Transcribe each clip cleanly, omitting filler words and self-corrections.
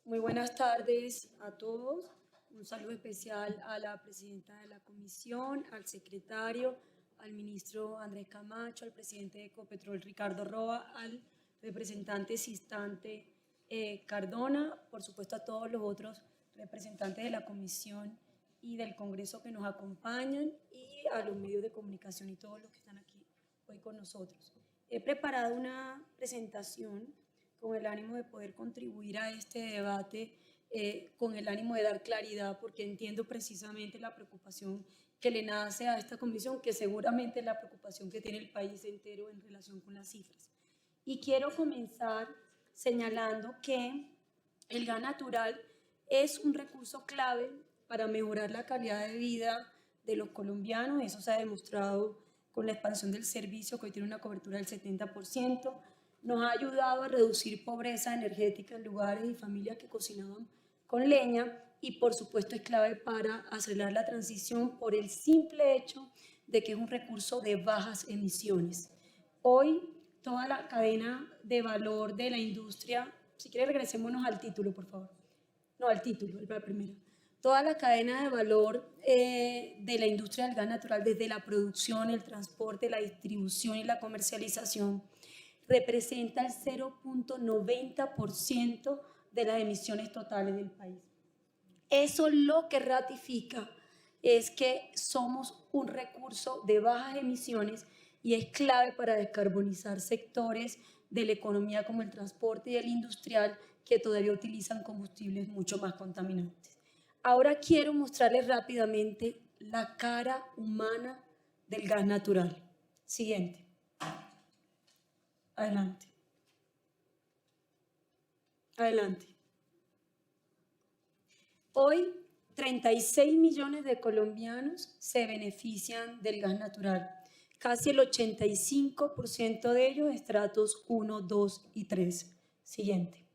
Muy buenas tardes a todos. Un saludo especial a la presidenta de la comisión, al secretario, al ministro Andrés Camacho, al presidente de Ecopetrol Ricardo Roa, al representante Sistante Cardona, por supuesto a todos los otros representantes de la comisión y del Congreso que nos acompañan y a los medios de comunicación y todos los que están aquí hoy con nosotros. He preparado una presentación con el ánimo de poder contribuir a este debate, con el ánimo de dar claridad, porque entiendo precisamente la preocupación que le nace a esta comisión, que seguramente es la preocupación que tiene el país entero en relación con las cifras. Y quiero comenzar señalando que el gas natural es un recurso clave para mejorar la calidad de vida de los colombianos. Eso se ha demostrado con la expansión del servicio, que hoy tiene una cobertura del 70%. Nos ha ayudado a reducir pobreza energética en lugares y familias que cocinaban con leña y, por supuesto, es clave para acelerar la transición por el simple hecho de que es un recurso de bajas emisiones. Hoy, toda la cadena de valor de la industria, si quiere regresémonos al título, por favor. No, al título, la primera. Toda la cadena de valor de la industria del gas natural, desde la producción, el transporte, la distribución y la comercialización, representa el 0.90% de las emisiones totales del país. Eso lo que ratifica es que somos un recurso de bajas emisiones y es clave para descarbonizar sectores de la economía como el transporte y el industrial que todavía utilizan combustibles mucho más contaminantes. Ahora quiero mostrarles rápidamente la cara humana del gas natural. Siguiente. Adelante. Adelante. Hoy, 36 millones de colombianos se benefician del gas natural. Casi el 85% de ellos estratos 1, 2 y 3. Siguiente.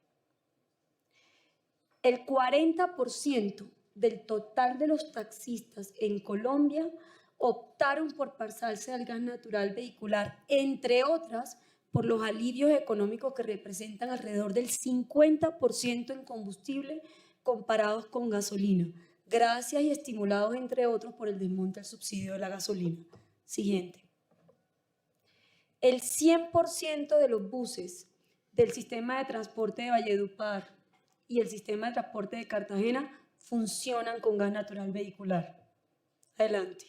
El 40% del total de los taxistas en Colombia optaron por pasarse al gas natural vehicular, entre otras, por los alivios económicos que representan alrededor del 50% en combustible comparados con gasolina, gracias y estimulados, entre otros, por el desmonte del subsidio de la gasolina. Siguiente. El 100% de los buses del sistema de transporte de Valledupar y el sistema de transporte de Cartagena funcionan con gas natural vehicular. Adelante.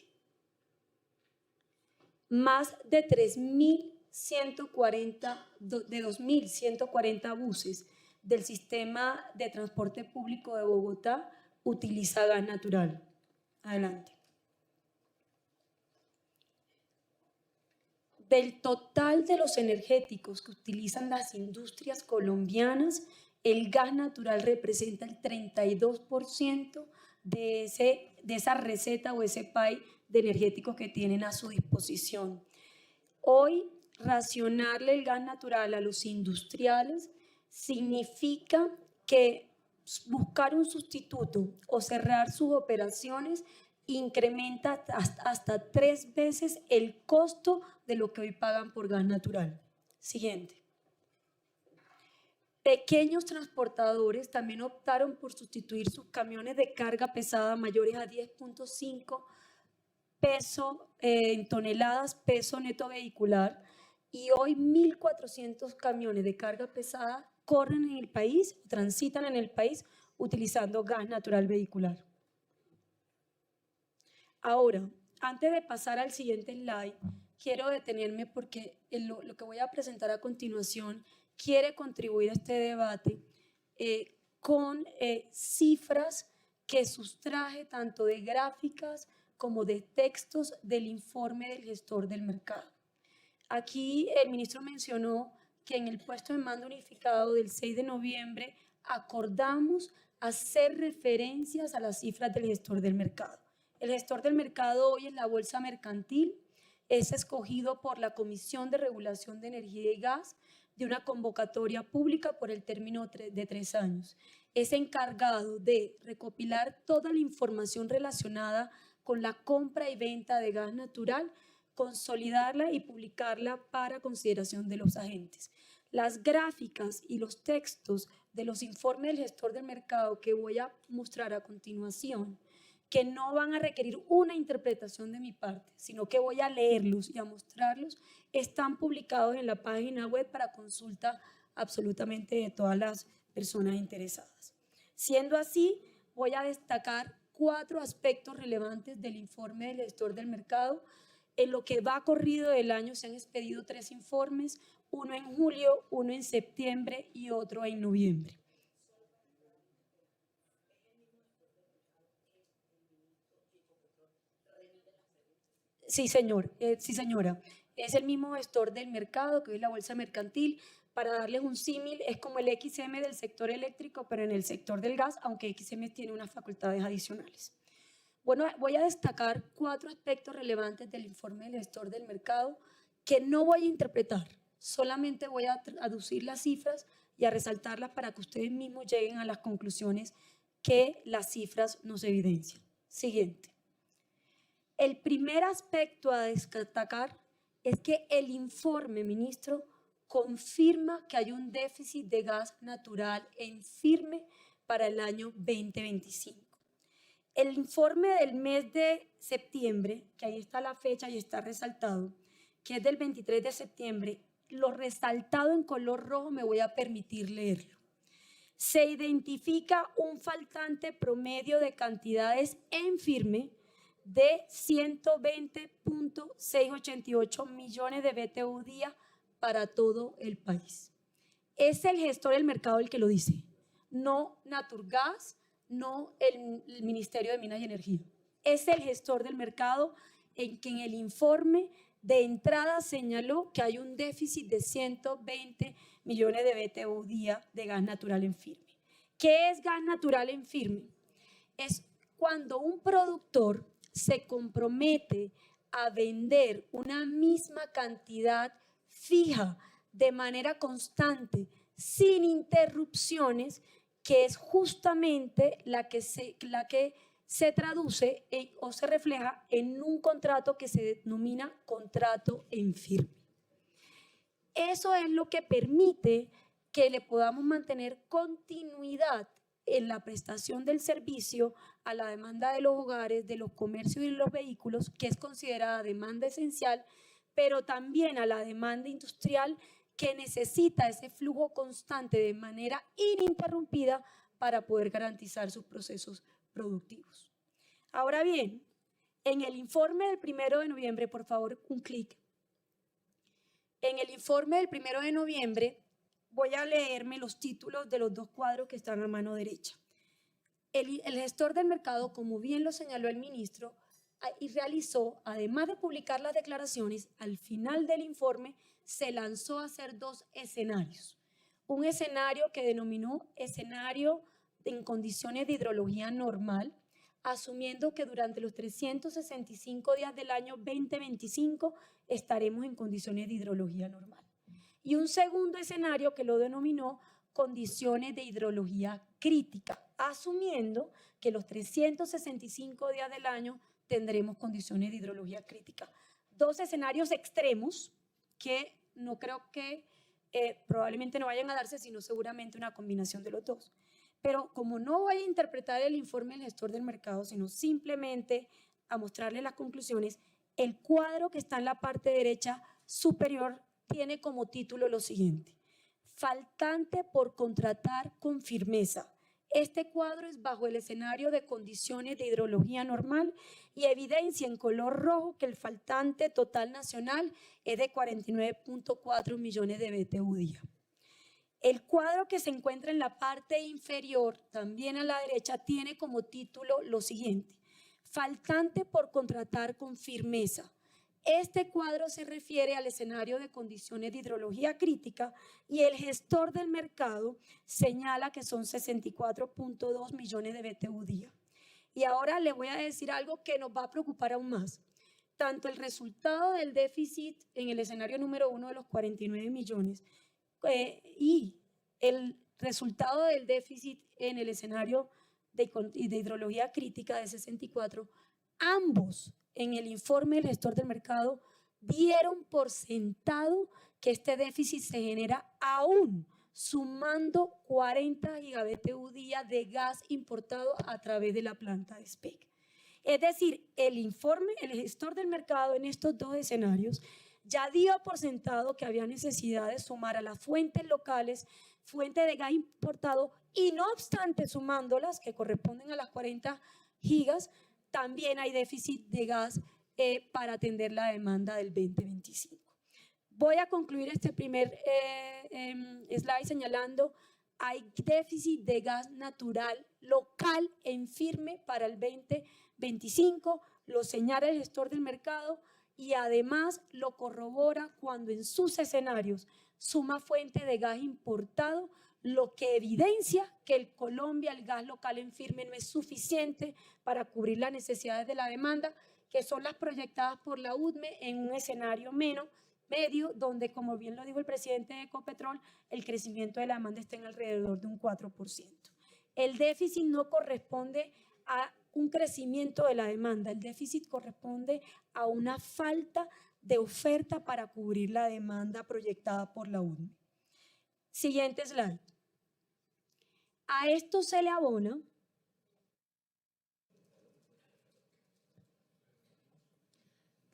Más de 2.140 buses del sistema de transporte público de Bogotá utiliza gas natural. Adelante. Del total de los energéticos que utilizan las industrias colombianas, el gas natural representa el 32% de esa receta o ese pie de energéticos que tienen a su disposición. Hoy, racionarle el gas natural a los industriales significa que buscar un sustituto o cerrar sus operaciones incrementa hasta 3 veces el costo de lo que hoy pagan por gas natural. Siguiente. Pequeños transportadores también optaron por sustituir sus camiones de carga pesada mayores a 10.5 pesos en toneladas, peso neto vehicular, y hoy 1.400 camiones de carga pesada corren en el país, transitan en el país utilizando gas natural vehicular. Ahora, antes de pasar al siguiente slide, quiero detenerme porque lo que voy a presentar a continuación quiere contribuir a este debate con cifras que sustraje tanto de gráficas como de textos del informe del gestor del mercado. Aquí el ministro mencionó que en el puesto de mando unificado del 6 de noviembre acordamos hacer referencias a las cifras del gestor del mercado. El gestor del mercado hoy en la Bolsa Mercantil es escogido por la Comisión de Regulación de Energía y Gas de una convocatoria pública por el término de 3 años. Es encargado de recopilar toda la información relacionada con la compra y venta de gas natural, consolidarla y publicarla para consideración de los agentes. Las gráficas y los textos de los informes del gestor del mercado que voy a mostrar a continuación, que no van a requerir una interpretación de mi parte, sino que voy a leerlos y a mostrarlos, están publicados en la página web para consulta absolutamente de todas las personas interesadas. Siendo así, voy a destacar 4 aspectos relevantes del informe del gestor del mercado. En lo que va corrido del año se han expedido 3 informes, uno en julio, uno en septiembre y otro en noviembre. Sí, señor, sí, señora. Es el mismo gestor del mercado, que es la bolsa mercantil. Para darles un símil, es como el XM del sector eléctrico, pero en el sector del gas, aunque XM tiene unas facultades adicionales. Bueno, voy a destacar 4 aspectos relevantes del informe del gestor del mercado que no voy a interpretar, solamente voy a traducir las cifras y a resaltarlas para que ustedes mismos lleguen a las conclusiones que las cifras nos evidencian. Siguiente. El primer aspecto a destacar es que el informe, ministro, confirma que hay un déficit de gas natural en firme para el año 2025. El informe del mes de septiembre, que ahí está la fecha y está resaltado, que es del 23 de septiembre, lo resaltado en color rojo me voy a permitir leerlo. Se identifica un faltante promedio de cantidades en firme de 120.688 millones de BTU día para todo el país. Es el gestor del mercado el que lo dice, no Naturgas, no el Ministerio de Minas y Energía. Es el gestor del mercado en que en el informe de entrada señaló que hay un déficit de 120 millones de BTU día de gas natural en firme. ¿Qué es gas natural en firme? Es cuando un productor se compromete a vender una misma cantidad fija de manera constante, sin interrupciones, que es justamente la que se traduce o se refleja en un contrato que se denomina contrato en firme. Eso es lo que permite que le podamos mantener continuidad en la prestación del servicio a la demanda de los hogares, de los comercios y de los vehículos, que es considerada demanda esencial, pero también a la demanda industrial, que necesita ese flujo constante de manera ininterrumpida para poder garantizar sus procesos productivos. Ahora bien, en el informe del 1 de noviembre, por favor, un clic. En el informe del 1 de noviembre voy a leerme los títulos de los 2 cuadros que están a mano derecha. El gestor del mercado, como bien lo señaló el ministro, y realizó, además de publicar las declaraciones, al final del informe se lanzó a hacer 2 escenarios. Un escenario que denominó escenario en condiciones de hidrología normal, asumiendo que durante los 365 días del año 2025 estaremos en condiciones de hidrología normal. Y un segundo escenario que lo denominó condiciones de hidrología crítica, asumiendo que los 365 días del año tendremos condiciones de hidrología crítica. 2 escenarios extremos que no creo que probablemente no vayan a darse, sino seguramente una combinación de los 2. Pero como no voy a interpretar el informe del gestor del mercado, sino simplemente a mostrarle las conclusiones, el cuadro que está en la parte derecha superior tiene como título lo siguiente: faltante por contratar con firmeza. Este cuadro es bajo el escenario de condiciones de hidrología normal y evidencia en color rojo que el faltante total nacional es de 49.4 millones de BTU día. El cuadro que se encuentra en la parte inferior, también a la derecha, tiene como título lo siguiente: faltante por contratar con firmeza. Este cuadro se refiere al escenario de condiciones de hidrología crítica y el gestor del mercado señala que son 64.2 millones de BTU día. Y ahora le voy a decir algo que nos va a preocupar aún más. Tanto el resultado del déficit en el escenario número 1 de los 49 millones y el resultado del déficit en el escenario de hidrología crítica de 64, ambos en el informe del gestor del mercado dieron por sentado que este déficit se genera aún sumando 40 GBtu día de gas importado a través de la planta de SPEC. Es decir, el informe, el gestor del mercado en estos dos escenarios ya dio por sentado que había necesidad de sumar a las fuentes locales, fuente de gas importado, y no obstante sumándolas, que corresponden a las 40 gigas, también hay déficit de gas para atender la demanda del 2025. Voy a concluir este primer slide señalando: hay déficit de gas natural local en firme para el 2025, lo señala el gestor del mercado y además lo corrobora cuando en sus escenarios suma fuente de gas importado, lo que evidencia que en Colombia el gas local en firme no es suficiente para cubrir las necesidades de la demanda, que son las proyectadas por la UDME en un escenario medio, donde, como bien lo dijo el presidente de Ecopetrol, el crecimiento de la demanda está en alrededor de un 4%. El déficit no corresponde a un crecimiento de la demanda, el déficit corresponde a una falta de oferta para cubrir la demanda proyectada por la UDME. Siguiente slide. A esto se le abona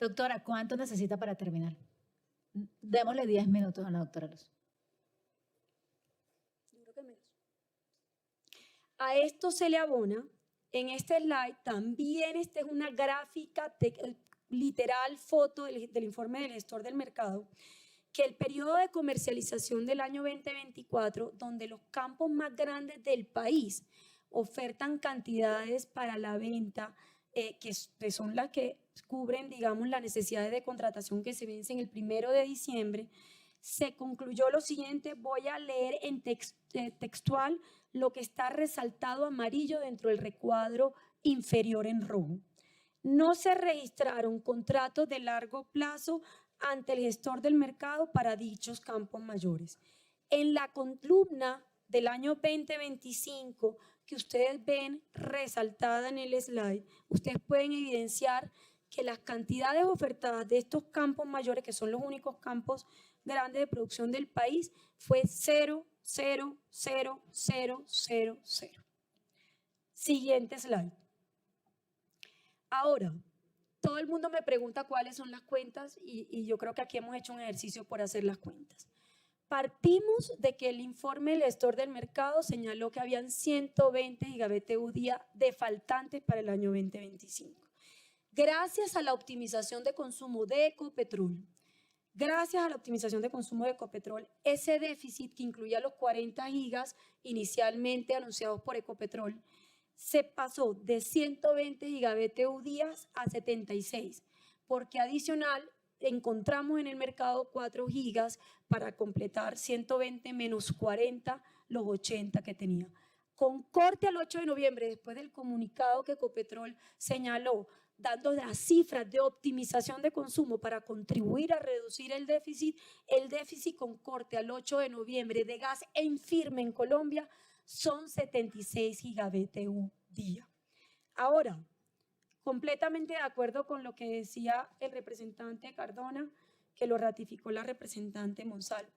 Doctora, ¿cuánto necesita para terminar? Démosle 10 minutos a la doctora Luz. A esto se le abona, en este slide también esta es una gráfica literal, foto del informe del gestor del mercado, que el periodo de comercialización del año 2024, donde los campos más grandes del país ofertan cantidades para la venta, que son las que cubren, digamos, las necesidades de contratación que se vencen el 1 de diciembre, se concluyó lo siguiente. Voy a leer en textual lo que está resaltado amarillo dentro del recuadro inferior en rojo. No se registraron contratos de largo plazo ante el gestor del mercado para dichos campos mayores. En la columna del año 2025 que ustedes ven resaltada en el slide, ustedes pueden evidenciar que las cantidades ofertadas de estos campos mayores, que son los únicos campos grandes de producción del país, fue 0, 0, 0, 0, 0, 0. Siguiente slide. Ahora, todo el mundo me pregunta cuáles son las cuentas y yo creo que aquí hemos hecho un ejercicio por hacer las cuentas. Partimos de que el informe del gestor del mercado señaló que habían 120 GBtu día de faltantes para el año 2025. Gracias a la optimización de consumo de Ecopetrol, ese déficit que incluía los 40 gigas inicialmente anunciados por Ecopetrol, se pasó de 120 GBtu días a 76, porque adicional encontramos en el mercado 4 gigas para completar 120 menos 40, los 80 que tenía. Con corte al 8 de noviembre, después del comunicado que Ecopetrol señaló, dando las cifras de optimización de consumo para contribuir a reducir el déficit con corte al 8 de noviembre de gas en firme en Colombia son 76 GBtu día. Ahora, completamente de acuerdo con lo que decía el representante Cardona, que lo ratificó la representante Monsalvo,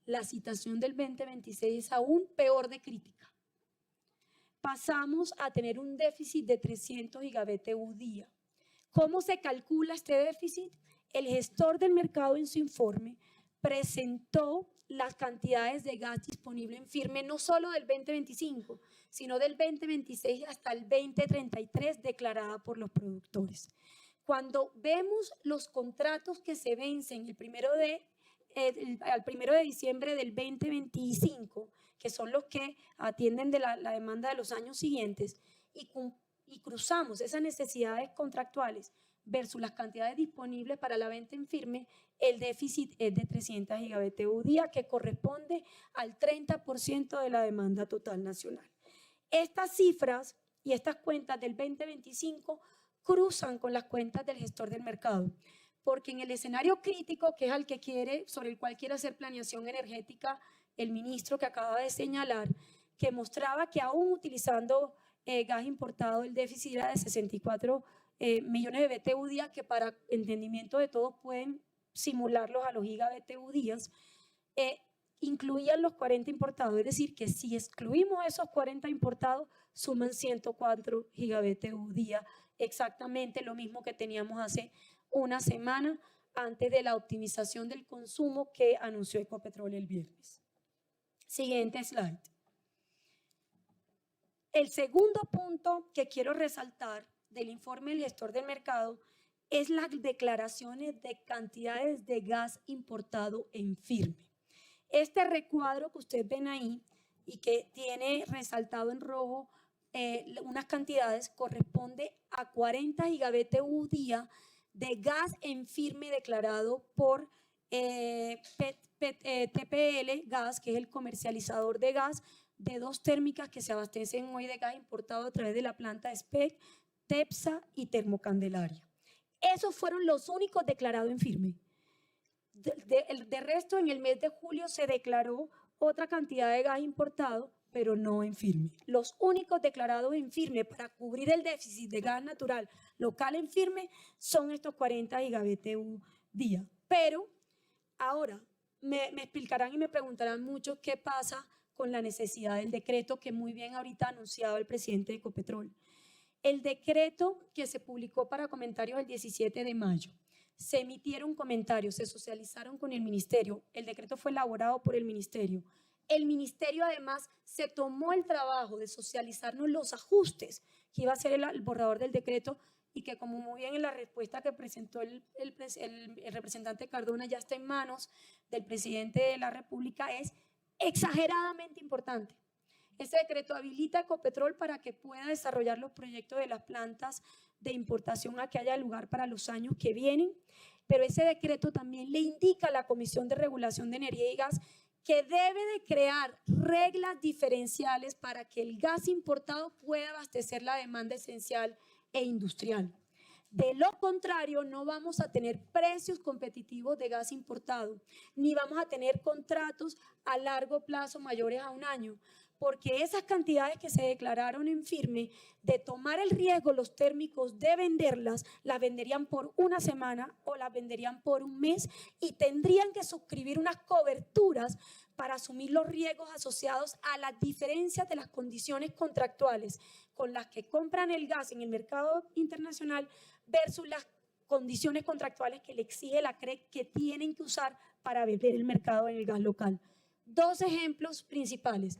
la situación del 2026 es aún peor de crítica. Pasamos a tener un déficit de 300 GBtu día. ¿Cómo se calcula este déficit? El gestor del mercado en su informe presentó las cantidades de gas disponible en firme, no solo del 2025, sino del 2026 hasta el 2033 declarada por los productores. Cuando vemos los contratos que se vencen al 1 de diciembre del 2025, que son los que atienden de la demanda de los años siguientes, y cruzamos esas necesidades contractuales versus las cantidades disponibles para la venta en firme, el déficit es de 300 GBtu día, que corresponde al 30% de la demanda total nacional. Estas cifras y estas cuentas del 2025 cruzan con las cuentas del gestor del mercado, porque en el escenario crítico, que es sobre el cual quiere hacer planeación energética el ministro que acaba de señalar, que mostraba que aún utilizando gas importado el déficit era de 64 millones de BTU día, que para entendimiento de todos pueden simularlos a los GBTU días, incluían los 40 importados, es decir, que si excluimos esos 40 importados, suman 104 GBTU día, exactamente lo mismo que teníamos hace una semana antes de la optimización del consumo que anunció Ecopetrol el viernes. Siguiente slide. El segundo punto que quiero resaltar del informe del gestor del mercado es las declaraciones de cantidades de gas importado en firme. Este recuadro que ustedes ven ahí y que tiene resaltado en rojo unas cantidades corresponde a 40 GBTU día de gas en firme declarado por TPL Gas, que es el comercializador de gas de dos térmicas que se abastecen hoy de gas importado a través de la planta SPEC, TEPSA y Termocandelaria. Esos fueron los únicos declarados en firme. De resto, en el mes de julio se declaró otra cantidad de gas importado, pero no en firme. Los únicos declarados en firme para cubrir el déficit de gas natural local en firme son estos 40 GBTU día. Pero ahora me explicarán y me preguntarán mucho qué pasa con la necesidad del decreto que muy bien ahorita ha anunciado el presidente de Ecopetrol. El decreto que se publicó para comentarios el 17 de mayo, se emitieron comentarios, se socializaron con el ministerio, el decreto fue elaborado por el ministerio. El ministerio además se tomó el trabajo de socializarnos los ajustes que iba a ser el borrador del decreto y que, como muy bien en la respuesta que presentó el representante Cardona, ya está en manos del presidente de la República, es exageradamente importante. Este decreto habilita a Ecopetrol para que pueda desarrollar los proyectos de las plantas de importación a que haya lugar para los años que vienen, pero ese decreto también le indica a la Comisión de Regulación de Energía y Gas que debe de crear reglas diferenciales para que el gas importado pueda abastecer la demanda esencial e industrial. De lo contrario, no vamos a tener precios competitivos de gas importado, ni vamos a tener contratos a largo plazo mayores a un año, porque esas cantidades que se declararon en firme, de tomar el riesgo los térmicos de venderlas, las venderían por una semana o las venderían por un mes y tendrían que suscribir unas coberturas para asumir los riesgos asociados a las diferencias de las condiciones contractuales con las que compran el gas en el mercado internacional versus las condiciones contractuales que le exige la CREC que tienen que usar para vender el mercado en el gas local. Dos ejemplos principales.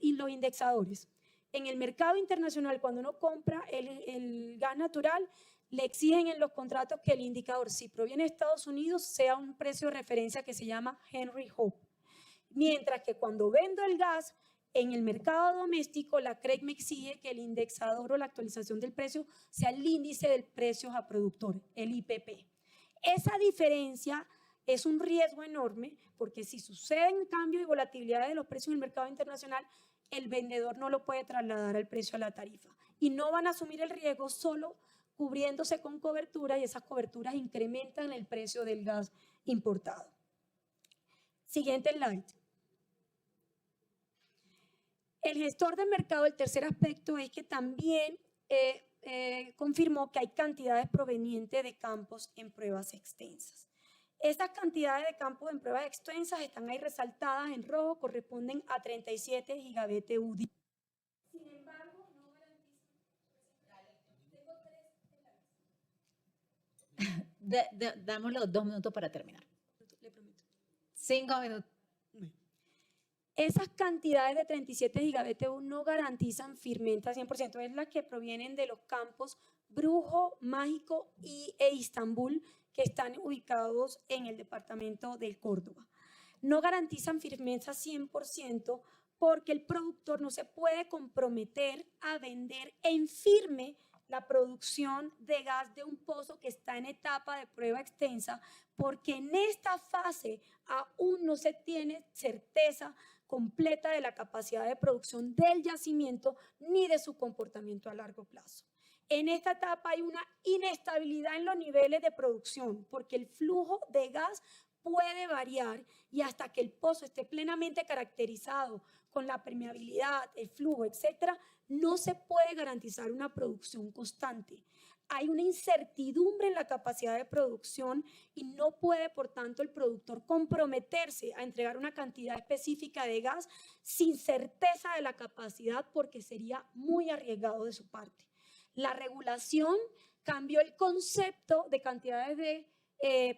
Y los indexadores. En el mercado internacional, cuando uno compra el gas natural, le exigen en los contratos que el indicador, si proviene de Estados Unidos, sea un precio de referencia que se llama Henry Hub. Mientras que cuando vendo el gas en el mercado doméstico, la CREC me exige que el indexador o la actualización del precio sea el índice de precios a productor, el IPP. Esa diferencia es un riesgo enorme porque si suceden cambios y volatilidades de los precios en el mercado internacional, el vendedor no lo puede trasladar al precio a la tarifa y no van a asumir el riesgo solo cubriéndose con cobertura y esas coberturas incrementan el precio del gas importado. Siguiente slide. El gestor del mercado, el tercer aspecto es que también confirmó que hay cantidades provenientes de campos en pruebas extensas. Estas cantidades de campos en pruebas extensas están ahí resaltadas en rojo, corresponden a 37 GBTU. Sin embargo, no garantizan. Damos los 2 minutos para terminar. Le prometo. 5 minutos. Esas cantidades de 37 GBTU no garantizan firmeza al 100%, es las que provienen de los campos Brujo, Mágico e Istambul, que están ubicados en el departamento del Córdoba. No garantizan firmeza 100% porque el productor no se puede comprometer a vender en firme la producción de gas de un pozo que está en etapa de prueba extensa, porque en esta fase aún no se tiene certeza completa de la capacidad de producción del yacimiento ni de su comportamiento a largo plazo. En esta etapa hay una inestabilidad en los niveles de producción porque el flujo de gas puede variar y hasta que el pozo esté plenamente caracterizado con la permeabilidad, el flujo, etcétera, no se puede garantizar una producción constante. hay una incertidumbre en la capacidad de producción y no puede, por tanto, el productor comprometerse a entregar una cantidad específica de gas sin certeza de la capacidad porque sería muy arriesgado de su parte. La regulación cambió el concepto de cantidades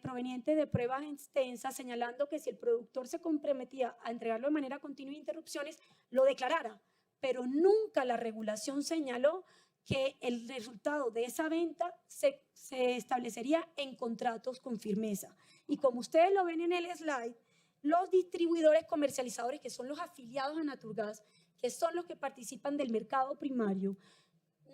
provenientes de pruebas extensas, señalando que si el productor se comprometía a entregarlo de manera continua e interrupciones, lo declarara, pero nunca la regulación señaló que el resultado de esa venta se establecería en contratos con firmeza. Y como ustedes lo ven en el slide, los distribuidores comercializadores, que son los afiliados a Naturgas, que son los que participan del mercado primario,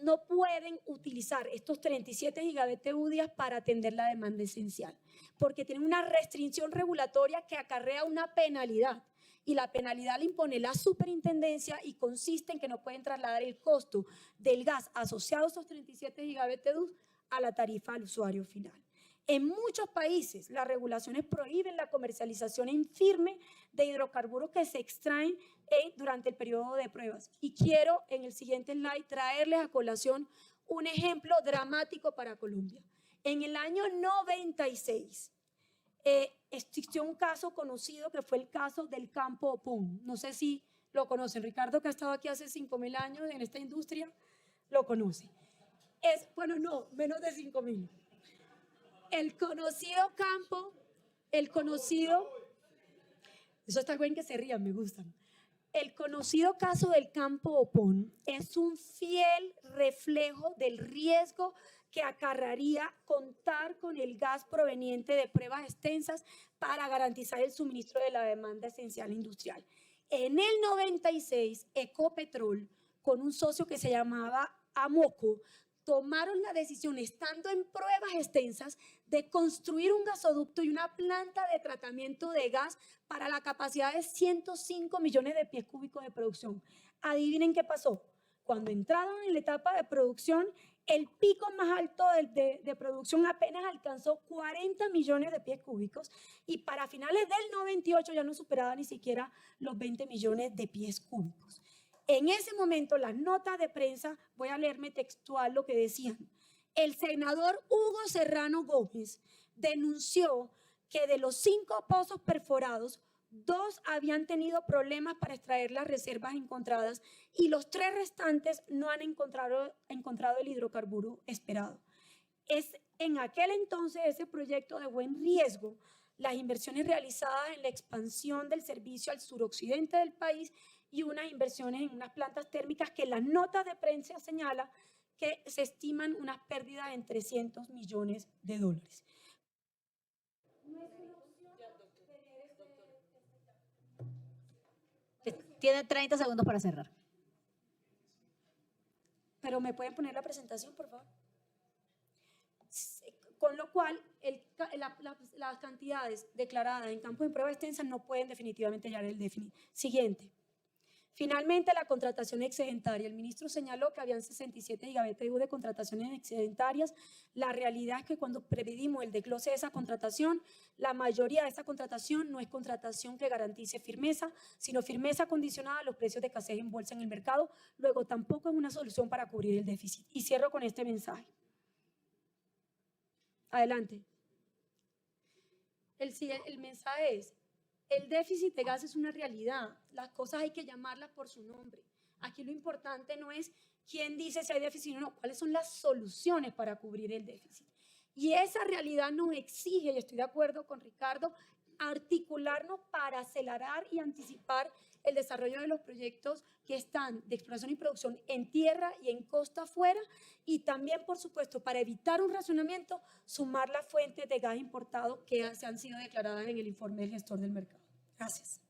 no pueden utilizar estos 37 GBTU días para atender la demanda esencial, porque tienen una restricción regulatoria que acarrea una penalidad. Y la penalidad la impone la superintendencia y consiste en que no pueden trasladar el costo del gas asociado a esos 37 GBTU a la tarifa al usuario final. En muchos países, las regulaciones prohíben la comercialización en firme de hidrocarburos que se extraen durante el periodo de pruebas. Y quiero en el siguiente slide traerles a colación un ejemplo dramático para Colombia. En el año 96, existió un caso conocido que fue el caso del campo Opón. No sé si lo conocen. Ricardo, que ha estado aquí hace 5.000 años en esta industria, lo conoce. Bueno, no, menos de 5.000. El conocido campo, eso está bien que se rían, me gustan. El conocido caso del campo Opón es un fiel reflejo del riesgo que acarrearía contar con el gas proveniente de pruebas extensas para garantizar el suministro de la demanda esencial industrial. En el 96, Ecopetrol, con un socio que se llamaba Amoco, tomaron la decisión, estando en pruebas extensas, de construir un gasoducto y una planta de tratamiento de gas para la capacidad de 105 millones de pies cúbicos de producción. Adivinen qué pasó. Cuando entraron en la etapa de producción, el pico más alto de producción apenas alcanzó 40 millones de pies cúbicos y para finales del 98 ya no superaba ni siquiera los 20 millones de pies cúbicos. En ese momento, las notas de prensa, voy a leerme textual lo que decían. El senador Hugo Serrano Gómez denunció que de los 5 pozos perforados, 2 habían tenido problemas para extraer las reservas encontradas y los 3 restantes no han encontrado el hidrocarburo esperado. Es en aquel entonces ese proyecto de buen riesgo, las inversiones realizadas en la expansión del servicio al suroccidente del país y unas inversiones en unas plantas térmicas que las notas de prensa señalan que se estiman unas pérdidas en $300 millones. Tiene 30 segundos para cerrar. Pero ¿me pueden poner la presentación, por favor? Con lo cual, las cantidades declaradas en campos de prueba extensa no pueden definitivamente llegar al déficit. Siguiente. Finalmente, la contratación excedentaria. El ministro señaló que habían 67 GBTU de contrataciones excedentarias. La realidad es que cuando prevedimos el desglose de esa contratación, la mayoría de esta contratación no es contratación que garantice firmeza, sino firmeza condicionada a los precios de escasez en bolsa en el mercado. Luego, tampoco es una solución para cubrir el déficit. Y cierro con este mensaje. Adelante. El mensaje es: el déficit de gas es una realidad, las cosas hay que llamarlas por su nombre. Aquí lo importante no es quién dice si hay déficit o no, cuáles son las soluciones para cubrir el déficit. Y esa realidad nos exige, y estoy de acuerdo con Ricardo, articularnos para acelerar y anticipar el desarrollo de los proyectos que están de exploración y producción en tierra y en costa afuera, y también, por supuesto, para evitar un racionamiento, sumar las fuentes de gas importado que se han sido declaradas en el informe del gestor del mercado. Gracias.